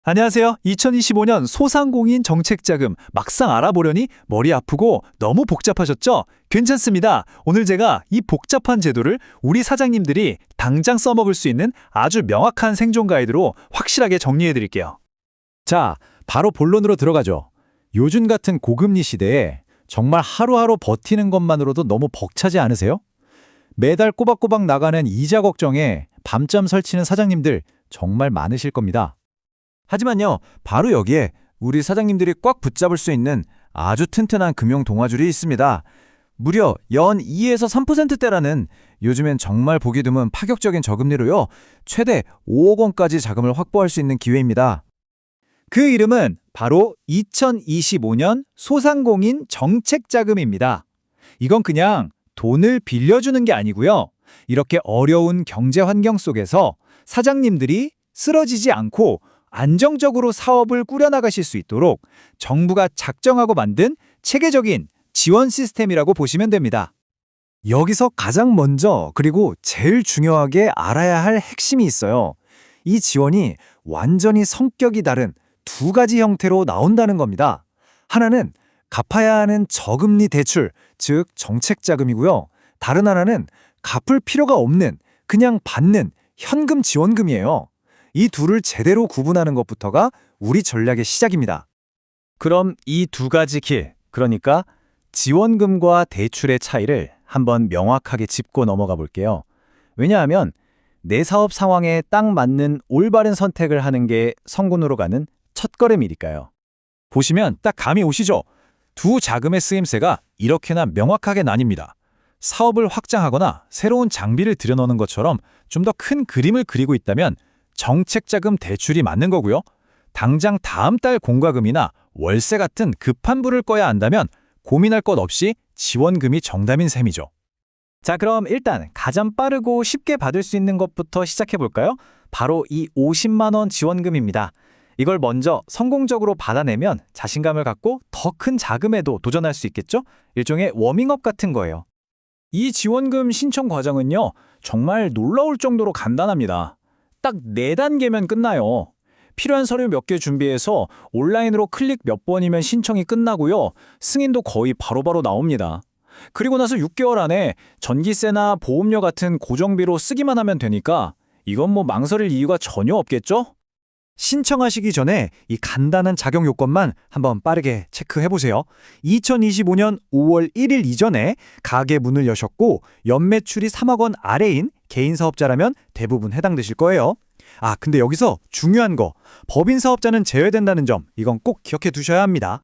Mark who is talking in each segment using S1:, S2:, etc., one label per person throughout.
S1: 안녕하세요. 2025년 소상공인 정책자금 막상 알아보려니 머리 아프고 너무 복잡하셨죠? 괜찮습니다. 오늘 제가 이 복잡한 제도를 우리 사장님들이 당장 써먹을 수 있는 아주 명확한 생존 가이드로 확실하게 정리해 드릴게요.
S2: 자, 바로 본론으로 들어가죠. 요즘 같은 고금리 시대에 정말 하루하루 버티는 것만으로도 너무 벅차지 않으세요? 매달 꼬박꼬박 나가는 이자 걱정에 밤잠 설치는 사장님들 정말 많으실 겁니다. 하지만요, 바로 여기에 우리 사장님들이 꽉 붙잡을 수 있는 아주 튼튼한 금융 동아줄이 있습니다. 무려 연 2에서 3%대라는 요즘엔 정말 보기 드문 파격적인 저금리로요, 최대 5억 원까지 자금을 확보할 수 있는 기회입니다.
S1: 그 이름은 바로 2025년 소상공인 정책자금입니다. 이건 그냥 돈을 빌려주는 게 아니고요. 이렇게 어려운 경제 환경 속에서 사장님들이 쓰러지지 않고 안정적으로 사업을 꾸려나가실 수 있도록 정부가 작정하고 만든 체계적인 지원 시스템이라고 보시면 됩니다.
S2: 여기서 가장 먼저 그리고 제일 중요하게 알아야 할 핵심이 있어요. 이 지원이 완전히 성격이 다른 두 가지 형태로 나온다는 겁니다. 하나는 갚아야 하는 저금리 대출, 즉 정책자금이고요. 다른 하나는 갚을 필요가 없는 그냥 받는 현금 지원금이에요. 이 둘을 제대로 구분하는 것부터가 우리 전략의 시작입니다. 그럼 이 두 가지 길, 그러니까 지원금과 대출의 차이를 한번 명확하게 짚고 넘어가 볼게요. 왜냐하면 내 사업 상황에 딱 맞는 올바른 선택을 하는 게 성공으로 가는 첫걸음이니까요. 보시면 딱 감이 오시죠? 두 자금의 쓰임새가 이렇게나 명확하게 나뉩니다. 사업을 확장하거나 새로운 장비를 들여놓는 것처럼 좀 더 큰 그림을 그리고 있다면 정책자금 대출이 맞는 거고요. 당장 다음 달 공과금이나 월세 같은 급한 불을 꺼야 한다면 고민할 것 없이 지원금이 정답인 셈이죠. 자, 그럼 일단 가장 빠르고 쉽게 받을 수 있는 것부터 시작해 볼까요? 바로 이 50만 원 지원금입니다. 이걸 먼저 성공적으로 받아내면 자신감을 갖고 더 큰 자금에도 도전할 수 있겠죠? 일종의 워밍업 같은 거예요. 이 지원금 신청 과정은요, 정말 놀라울 정도로 간단합니다. 딱 4단계면 끝나요. 필요한 서류 몇 개 준비해서 온라인으로 클릭 몇 번이면 신청이 끝나고요. 승인도 거의 바로바로 나옵니다. 그리고 나서 6개월 안에 전기세나 보험료 같은 고정비로 쓰기만 하면 되니까 이건 뭐 망설일 이유가 전혀 없겠죠? 신청하시기 전에 이 간단한 자격 요건만 한번 빠르게 체크해보세요. 2025년 5월 1일 이전에 가게 문을 여셨고 연매출이 3억 원 아래인 개인 사업자라면 대부분 해당되실 거예요. 아, 근데 여기서 중요한 거, 법인 사업자는 제외된다는 점, 이건 꼭 기억해 두셔야 합니다.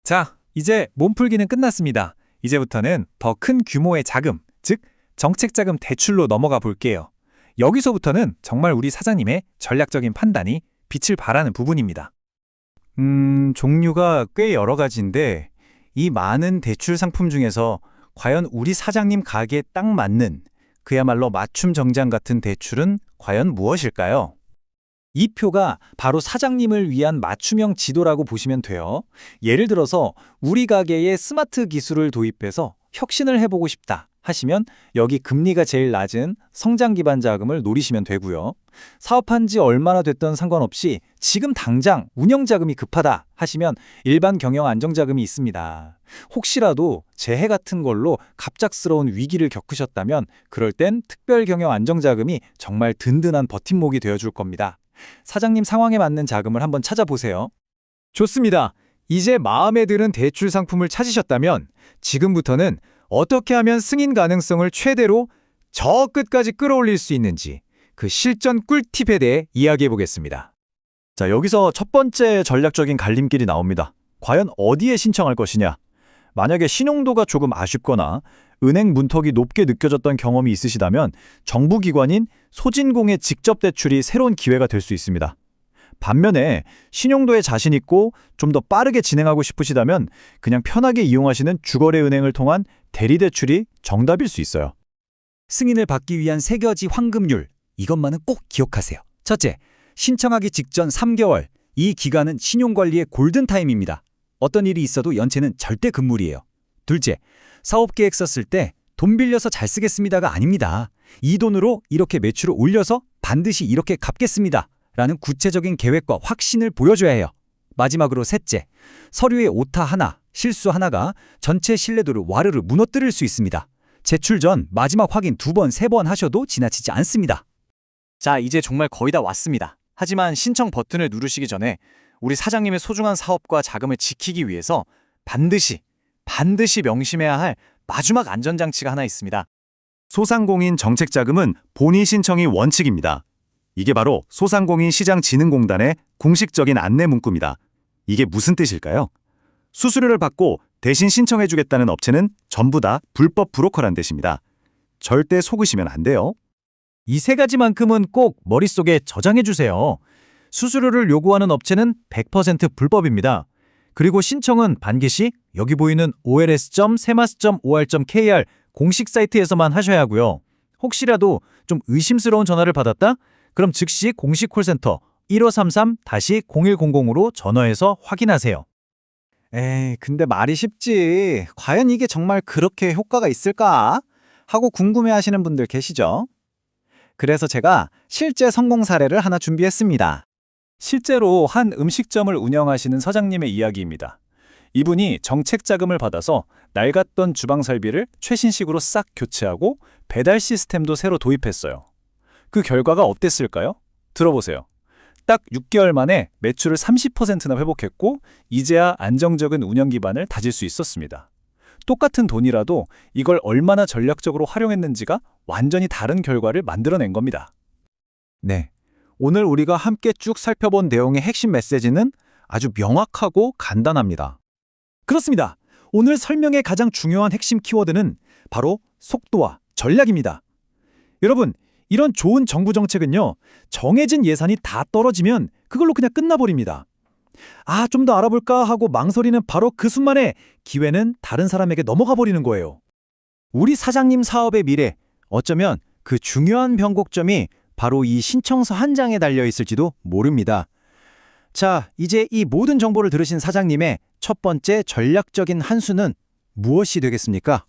S2: 자, 이제 몸풀기는 끝났습니다. 이제부터는 더 큰 규모의 자금, 즉 정책자금 대출로 넘어가 볼게요. 여기서부터는 정말 우리 사장님의 전략적인 판단이 빛을 발하는 부분입니다. 종류가 꽤 여러 가지인데 이 많은 대출 상품 중에서 과연 우리 사장님 가게에 딱 맞는 그야말로 맞춤 정장 같은 대출은 과연 무엇일까요? 이 표가 바로 사장님을 위한 맞춤형 지도라고 보시면 돼요. 예를 들어서 우리 가게에 스마트 기술을 도입해서 혁신을 해보고 싶다 하시면 여기 금리가 제일 낮은 성장 기반 자금을 노리시면 되고요. 사업한 지 얼마나 됐던 상관없이 지금 당장 운영 자금이 급하다 하시면 일반 경영 안정 자금이 있습니다. 혹시라도 재해 같은 걸로 갑작스러운 위기를 겪으셨다면 그럴 땐 특별 경영 안정 자금이 정말 든든한 버팀목이 되어줄 겁니다. 사장님 상황에 맞는 자금을 한번 찾아보세요. 좋습니다. 이제 마음에 드는 대출 상품을 찾으셨다면 지금부터는 어떻게 하면 승인 가능성을 최대로 저 끝까지 끌어올릴 수 있는지 그 실전 꿀팁에 대해 이야기해 보겠습니다. 자, 여기서 첫 번째 전략적인 갈림길이 나옵니다. 과연 어디에 신청할 것이냐? 만약에 신용도가 조금 아쉽거나 은행 문턱이 높게 느껴졌던 경험이 있으시다면 정부기관인 소진공의 직접 대출이 새로운 기회가 될 수 있습니다. 반면에 신용도에 자신 있고 좀 더 빠르게 진행하고 싶으시다면 그냥 편하게 이용하시는 주거래 은행을 통한 대리대출이 정답일 수 있어요.
S3: 승인을 받기 위한 3가지 황금률, 이것만은 꼭 기억하세요. 첫째, 신청하기 직전 3개월. 이 기간은 신용관리의 골든타임입니다. 어떤 일이 있어도 연체는 절대 금물이에요. 둘째, 사업계획 썼을 때 돈 빌려서 잘 쓰겠습니다가 아닙니다. 이 돈으로 이렇게 매출을 올려서 반드시 이렇게 갚겠습니다 라는 구체적인 계획과 확신을 보여줘야 해요. 마지막으로 셋째, 서류의 오타 하나, 실수 하나가 전체 신뢰도를 와르르 무너뜨릴 수 있습니다. 제출 전 마지막 확인 2번, 3번 하셔도 지나치지 않습니다.
S4: 자, 이제 정말 거의 다 왔습니다. 하지만 신청 버튼을 누르시기 전에 우리 사장님의 소중한 사업과 자금을 지키기 위해서 반드시 명심해야 할 마지막 안전장치가 하나 있습니다.
S5: 소상공인 정책자금은 본인 신청이 원칙입니다. 이게 바로 소상공인시장진흥공단의 공식적인 안내 문구입니다. 이게 무슨 뜻일까요? 수수료를 받고 대신 신청해주겠다는 업체는 전부 다 불법 브로커란 뜻입니다. 절대 속으시면 안 돼요.
S2: 이 세 가지만큼은 꼭 머릿속에 저장해 주세요. 수수료를 요구하는 업체는 100% 불법입니다. 그리고 신청은 반드시 여기 보이는 ols.semas.or.kr 공식 사이트에서만 하셔야 하고요. 혹시라도 좀 의심스러운 전화를 받았다? 그럼 즉시 공식 콜센터 1533-0100으로 전화해서 확인하세요.
S6: 에이, 근데 말이 쉽지. 과연 이게 정말 그렇게 효과가 있을까? 하고 궁금해하시는 분들 계시죠? 그래서 제가 실제 성공 사례를 하나 준비했습니다.
S1: 실제로 한 음식점을 운영하시는 서장님의 이야기입니다. 이분이 정책 자금을 받아서 낡았던 주방 설비를 최신식으로 싹 교체하고 배달 시스템도 새로 도입했어요. 그 결과가 어땠을까요? 들어보세요. 딱 6개월 만에 매출을 30%나 회복했고 이제야 안정적인 운영 기반을 다질 수 있었습니다. 똑같은 돈이라도 이걸 얼마나 전략적으로 활용했는지가 완전히 다른 결과를 만들어낸 겁니다.
S6: 네. 오늘 우리가 함께 쭉 살펴본 내용의 핵심 메시지는 아주 명확하고 간단합니다.
S2: 그렇습니다. 오늘 설명의 가장 중요한 핵심 키워드는 바로 속도와 전략입니다. 여러분, 이런 좋은 정부 정책은요, 정해진 예산이 다 떨어지면 그걸로 그냥 끝나버립니다. 좀 더 알아볼까 하고 망설이는 바로 그 순간에 기회는 다른 사람에게 넘어가 버리는 거예요. 우리 사장님 사업의 미래, 어쩌면 그 중요한 변곡점이 바로 이 신청서 한 장에 달려 있을지도 모릅니다. 자, 이제 이 모든 정보를 들으신 사장님의 첫 번째 전략적인 한 수는 무엇이 되겠습니까?